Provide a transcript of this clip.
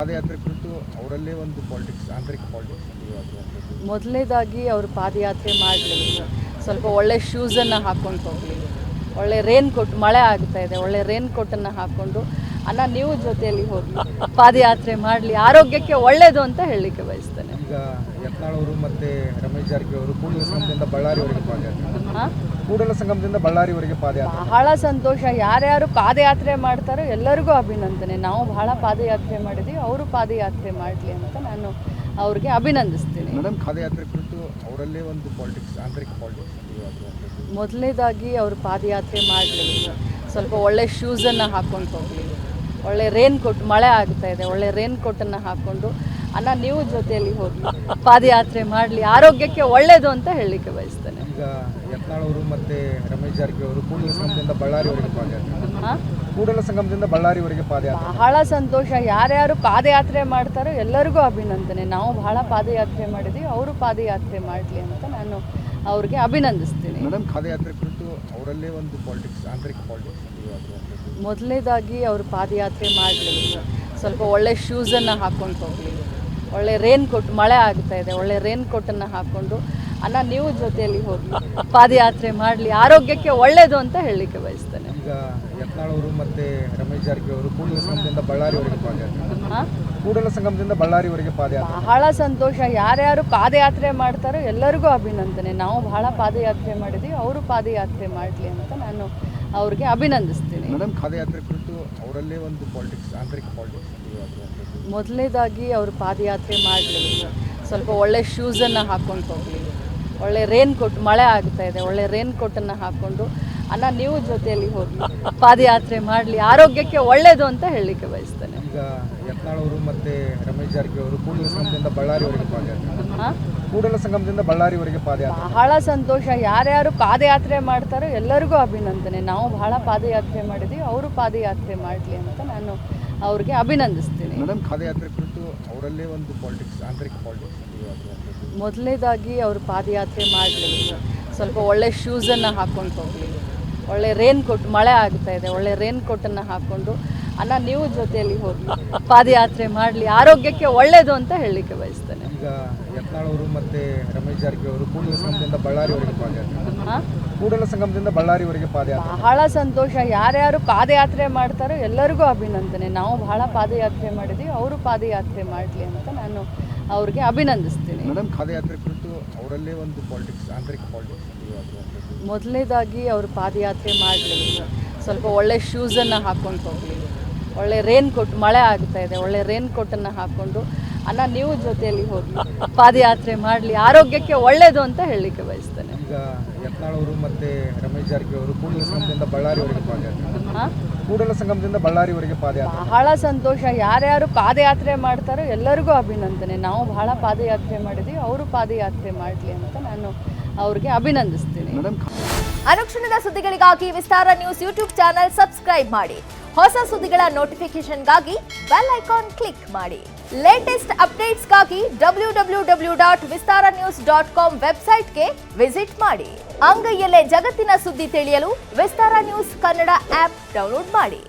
ಪಾದಯಾತ್ರೆ ಕುರಿತು ಅವರಲ್ಲೇ ಒಂದು ಪಾಲಿಟಿಕ್ಸ್ ಆಂತರಿಕ ಪಾಲಿಟಿಕ್ಸ್ ಮೊದಲನೇದಾಗಿ ಅವರು ಪಾದಯಾತ್ರೆ ಮಾಡಲಿ, ಸ್ವಲ್ಪ ಒಳ್ಳೆ ಶೂಸನ್ನು ಹಾಕ್ಕೊಂಡು ಹೋಗಲಿ, ಒಳ್ಳೆ ರೇನ್ ಕೋಟ್, ಮಳೆ ಆಗ್ತಾ ಇದೆ, ಒಳ್ಳೆ ರೇನ್ ಕೋಟನ್ನು ಹಾಕ್ಕೊಂಡು ನೀವು ಜೊತೆಯಲ್ಲಿ ಹೋಗಿ ಪಾದಯಾತ್ರೆ ಮಾಡಲಿ, ಆರೋಗ್ಯಕ್ಕೆ ಒಳ್ಳೆಯದು ಅಂತ ಹೇಳಲಿಕ್ಕೆ ಬಯಸ್ತೇನೆ. ಈಗ ಯತ್ನಾಳ್ ಅವರು ಮತ್ತೆ ರಮೇಶ್ ಜಾರಕಿಹೊಳಿ ಅವರು ಕೂಡಲ ಸಂಗಮದಿಂದ ಬಳ್ಳಾರಿವರೆಗೆ ಪಾದಯಾತ್ರೆ, ಕೂಡಲ ಸಂಗಮದಿಂದ ಬಳ್ಳಾರಿವರೆಗೆ ಪಾದಯಾತ್ರೆ ಬಹಳ ಸಂತೋಷ. ಯಾರ್ಯಾರು ಪಾದಯಾತ್ರೆ ಮಾಡ್ತಾರೋ ಎಲ್ಲರಿಗೂ ಅಭಿನಂದನೆ. ನಾವು ಬಹಳ ಪಾದಯಾತ್ರೆ ಮಾಡಿದ್ದೀವಿ, ಅವರು ಪಾದಯಾತ್ರೆ ಮಾಡಲಿ ಅಂತ ನಾನು ಅವ್ರಿಗೆ ಅಭಿನಂದಿಸ್ತೀನಿ. ಮೇಡಮ್, ಪಾದಯಾತ್ರೆ ಕುರಿತು ಅವರಲ್ಲೇ ಒಂದು ಪಾಲಿಟಿಕ್ಸ್ ಆಂತರಿಕ ಪಾಲಿಟಿಕ್ಸ್ ಮೊದಲನೇದಾಗಿ ಅವರು ಪಾದಯಾತ್ರೆ ಮಾಡಲಿ, ಸ್ವಲ್ಪ ಒಳ್ಳೆ ಶೂಸನ್ನು ಹಾಕ್ಕೊಂಡು ಹೋಗಲಿ, ಒಳ್ಳೆ ರೇನ್ ಕೋಟ್, ಮಳೆ ಆಗ್ತಾ ಇದೆ, ಒಳ್ಳೆ ರೇನ್ ಕೋಟನ್ನು ಹಾಕ್ಕೊಂಡು ನೀವು ಜೊತೆಯಲ್ಲಿ ಹೋಗಿ ಪಾದಯಾತ್ರೆ ಮಾಡಲಿ, ಆರೋಗ್ಯಕ್ಕೆ ಒಳ್ಳೆಯದು ಅಂತ ಹೇಳಲಿಕ್ಕೆ ಬಯಸ್ತೇನೆ. ಈಗ ಯತ್ನಾಳ್ ಅವರು ಮತ್ತೆ ರಮೇಶ್ ಜಾರಕಿಹೊಳಿ ಅವರು ಕೂಡಲ ಸಂಗಮದಿಂದ ಬಳ್ಳಾರಿವರೆಗೆ ಪಾದಯಾತ್ರೆ, ಕೂಡಲ ಸಂಗಮದಿಂದ ಬಳ್ಳಾರಿವರೆಗೆ ಪಾದಯಾತ್ರೆ, ಬಹಳ ಸಂತೋಷ. ಯಾರ್ಯಾರು ಪಾದಯಾತ್ರೆ ಮಾಡ್ತಾರೋ ಎಲ್ಲರಿಗೂ ಅಭಿನಂದನೆ. ನಾವು ಬಹಳ ಪಾದಯಾತ್ರೆ ಮಾಡಿದ್ದೀವಿ, ಅವರು ಪಾದಯಾತ್ರೆ ಮಾಡಲಿ ಅಂತ ನಾನು ಅವ್ರಿಗೆ ಅಭಿನಂದಿಸ್ತೀನಿ. ಮೇಡಮ್, ಪಾದಯಾತ್ರೆ ಕುರಿತು ಅವರಲ್ಲೇ ಒಂದು ಪಾಲಿಟಿಕ್ಸ್ ಆಂತರಿಕ ಪಾಲಿಟಿಕ್ಸ್ ಮೊದಲನೇದಾಗಿ ಅವರು ಪಾದಯಾತ್ರೆ ಮಾಡಲಿ, ಸ್ವಲ್ಪ ಒಳ್ಳೆ ಶೂಸನ್ನು ಹಾಕ್ಕೊಂಡು ಹೋಗಲಿ, ಒಳ್ಳೆ ರೇನ್ ಕೋಟ್, ಮಳೆ ಆಗ್ತಾ ಇದೆ, ಒಳ್ಳೆ ರೇನ್ ಕೋಟನ್ನು ಹಾಕ್ಕೊಂಡು ನೀವು ಜೊತೆಯಲ್ಲಿ ಹೋಗಿ ಪಾದಯಾತ್ರೆ ಮಾಡಲಿ, ಆರೋಗ್ಯಕ್ಕೆ ಒಳ್ಳೆಯದು ಅಂತ ಹೇಳಲಿಕ್ಕೆ ಬಯಸ್ತೇನೆ. ಈಗ ಯತ್ನಾಳ್ ಅವರು ಮತ್ತೆ ರಮೇಶ್ ಜಾರಕಿಹೊಳಿ ಅವರು ಕೂಡಲ ಸಂಗಮದಿಂದ ಬಳ್ಳಾರಿವರೆಗೆ ಪಾದಯಾತ್ರೆ, ಕೂಡಲ ಸಂಗಮದಿಂದ ಬಳ್ಳಾರಿವರೆಗೆ ಪಾದಯಾತ್ರೆ, ಬಹಳ ಸಂತೋಷ. ಯಾರ್ಯಾರು ಪಾದಯಾತ್ರೆ ಮಾಡ್ತಾರೋ ಎಲ್ಲರಿಗೂ ಅಭಿನಂದನೆ. ನಾವು ಬಹಳ ಪಾದಯಾತ್ರೆ ಮಾಡಿದ್ದೀವಿ, ಅವರು ಪಾದಯಾತ್ರೆ ಮಾಡಲಿ ಅಂತ ನಾನು ಅವ್ರಿಗೆ ಅಭಿನಂದಿಸ್ತೀನಿ. ಮೇಡಮ್, ಪಾದಯಾತ್ರೆ ಕುರಿತು ಅವರಲ್ಲೇ ಒಂದು ಪಾಲಿಟಿಕ್ಸ್ ಆಂತರಿಕ ಪಾಲಿಟಿಕ್ಸ್ ಮೊದಲನೇದಾಗಿ ಅವರು ಪಾದಯಾತ್ರೆ ಮಾಡಲಿ, ಸ್ವಲ್ಪ ಒಳ್ಳೆ ಶೂಸನ್ನು ಹಾಕ್ಕೊಂಡು ಹೋಗಲಿ, ಒಳ್ಳೆ ರೇನ್ ಕೋಟ್, ಮಳೆ ಆಗ್ತಾ ಇದೆ, ಒಳ್ಳೆ ರೇನ್ ಕೋಟನ್ನು ಹಾಕ್ಕೊಂಡು ನೀವು ಜೊತೆಯಲ್ಲಿ ಹೋಗಿ ಪಾದಯಾತ್ರೆ ಮಾಡಲಿ, ಆರೋಗ್ಯಕ್ಕೆ ಒಳ್ಳೆಯದು ಅಂತ ಹೇಳಲಿಕ್ಕೆ ಬಯಸ್ತೇನೆ. ಈಗ ಯತ್ನಾಳ್ ಅವರು ಮತ್ತೆ ರಮೇಶ್ ಜಾರಕಿಹೊಳಿ ಅವರು ಕೂಡಲ ಸಂಗಮದಿಂದ ಬಳ್ಳಾರಿವರೆಗೆ ಪಾದಯಾತ್ರೆ, ಕೂಡಲ ಸಂಗಮದಿಂದ ಬಳ್ಳಾರಿವರೆಗೆ ಪಾದಯಾತ್ರೆ, ಬಹಳ ಸಂತೋಷ. ಯಾರ್ಯಾರು ಪಾದಯಾತ್ರೆ ಮಾಡ್ತಾರೋ ಎಲ್ಲರಿಗೂ ಅಭಿನಂದನೆ. ನಾವು ಬಹಳ ಪಾದಯಾತ್ರೆ ಮಾಡಿದ್ದೀವಿ, ಅವರು ಪಾದಯಾತ್ರೆ ಮಾಡಲಿ ಅಂತ ನಾನು ಅವ್ರಿಗೆ ಅಭಿನಂದಿಸ್ತೀನಿ. ಮೇಡಮ್, ಪಾದಯಾತ್ರೆ ಕುರಿತು ಅವರಲ್ಲೇ ಒಂದು ಪಾಲಿಟಿಕ್ಸ್ ಆಂತರಿಕ ಪಾಲಿಟಿಕ್ಸ್ ಮೊದಲನೇದಾಗಿ ಅವರು ಪಾದಯಾತ್ರೆ ಮಾಡಲಿ, ಸ್ವಲ್ಪ ಒಳ್ಳೆ ಶೂಸನ್ನು ಹಾಕ್ಕೊಂಡು ಹೋಗಲಿ, ಒಳ್ಳೆ ರೇನ್ ಕೋಟ್, ಮಳೆ ಆಗ್ತಾ ಇದೆ, ಒಳ್ಳೆ ರೇನ್ ಕೋಟನ್ನು ಹಾಕ್ಕೊಂಡು ನೀವು ಜೊತೆಯಲ್ಲಿ ಹೋಗಿ ಪಾದಯಾತ್ರೆ ಮಾಡಲಿ, ಆರೋಗ್ಯಕ್ಕೆ ಒಳ್ಳೆಯದು ಅಂತ ಹೇಳಲಿಕ್ಕೆ ಬಯಸ್ತೇನೆ. ಈಗ ಯತ್ನಾಳ್ ಅವರು ಮತ್ತೆ ರಮೇಶ್ ಜಾರಕಿಹೊಳಿ ಅವರು ಕೂಡಲ ಸಂಗಮದಿಂದ ಬಳ್ಳಾರಿವರೆಗೆ ಪಾದಯಾತ್ರೆ, ಕೂಡಲ ಸಂಗಮದಿಂದ ಬಳ್ಳಾರಿವರೆಗೆ ಪಾದಯಾತ್ರೆ, ಬಹಳ ಸಂತೋಷ. ಯಾರ್ಯಾರು ಪಾದಯಾತ್ರೆ ಮಾಡ್ತಾರೋ ಎಲ್ಲರಿಗೂ ಅಭಿನಂದನೆ. ನಾವು ಬಹಳ ಪಾದಯಾತ್ರೆ ಮಾಡಿದ್ದೀವಿ, ಅವರು ಪಾದಯಾತ್ರೆ ಮಾಡಲಿ ಅಂತ ನಾನು ಅವ್ರಿಗೆ ಅಭಿನಂದಿಸ್ತೀನಿ. ಮೇಡಮ್, ಪಾದಯಾತ್ರೆ ಕುರಿತು ಅವರಲ್ಲೇ ಒಂದು ಪಾಲಿಟಿಕ್ಸ್ ಆಂತರಿಕ ಪಾಲಿಟಿಕ್ಸ್ ಮೊದಲನೇದಾಗಿ ಅವರು ಪಾದಯಾತ್ರೆ ಮಾಡಲಿ, ಸ್ವಲ್ಪ ಒಳ್ಳೆ ಶೂಸನ್ನು ಹಾಕ್ಕೊಂಡು ಹೋಗಲಿ, ಒಳ್ಳೆ ರೇನ್ ಕೋಟ್, ಮಳೆ ಆಗ್ತಾ ಇದೆ, ಒಳ್ಳೆ ರೇನ್ ಕೋಟನ್ನು ಹಾಕ್ಕೊಂಡು ನೀವು ಜೊತೆಯಲ್ಲಿ ಹೋಗಿ ಪಾದಯಾತ್ರೆ ಮಾಡಲಿ, ಆರೋಗ್ಯಕ್ಕೆ ಒಳ್ಳೆಯದು ಅಂತ ಹೇಳಲಿಕ್ಕೆ ಬಯಸ್ತೇನೆ. ಈಗ ಯತ್ನಾಳ್ ಅವರು ಮತ್ತೆ ರಮೇಶ್ ಜಾರಕಿಹೊಳಿ ಅವರು ಕೂಡಲ ಸಂಗಮದಿಂದ ಬಳ್ಳಾರಿವರೆಗೆ ಪಾದಯಾತ್ರೆ, ಕೂಡಲ ಸಂಗಮದಿಂದ ಬಳ್ಳಾರಿವರೆಗೆ ಪಾದಯಾತ್ರೆ, ಬಹಳ ಸಂತೋಷ. ಯಾರ್ಯಾರು ಪಾದಯಾತ್ರೆ ಮಾಡ್ತಾರೋ ಎಲ್ಲರಿಗೂ ಅಭಿನಂದನೆ. ನಾವು ಬಹಳ ಪಾದಯಾತ್ರೆ ಮಾಡಿದ್ದೀವಿ, ಅವರು ಪಾದಯಾತ್ರೆ ಮಾಡಲಿ ಅಂತ ನಾನು ಅವ್ರಿಗೆ ಅಭಿನಂದಿಸ್ತೀನಿ. ಅನುಕ್ಷಣದ ಸುದ್ದಿಗಳಿಗಾಗಿ ವಿಸ್ತಾರ ನ್ಯೂಸ್ ಯೂಟ್ಯೂಬ್ ಚಾನೆಲ್ ಸಬ್ಸ್ಕ್ರೈಬ್ ಮಾಡಿ. ಹೊಸ ಸುದ್ದಿಗಳ ನೋಟಿಫಿಕೇಶನ್ಗಾಗಿ ಬೆಲ್ ಐಕಾನ್ ಕ್ಲಿಕ್ ಮಾಡಿ. ಲೇಟೆಸ್ಟ್ ಅಪ್ಡೇಟ್ಸ್ಗಾಗಿ www.vistaranews.com ವೆಬ್ಸೈಟ್ಗೆ ವಿಸಿಟ್ ಮಾಡಿ. ಅಂಗೈಯಲ್ಲೇ ಜಗತ್ತಿನ ಸುದ್ದಿ ತಿಳಿಯಲು ವಿಸ್ತಾರ ನ್ಯೂಸ್ ಕನ್ನಡ ಆಪ್ ಡೌನ್ಲೋಡ್ ಮಾಡಿ.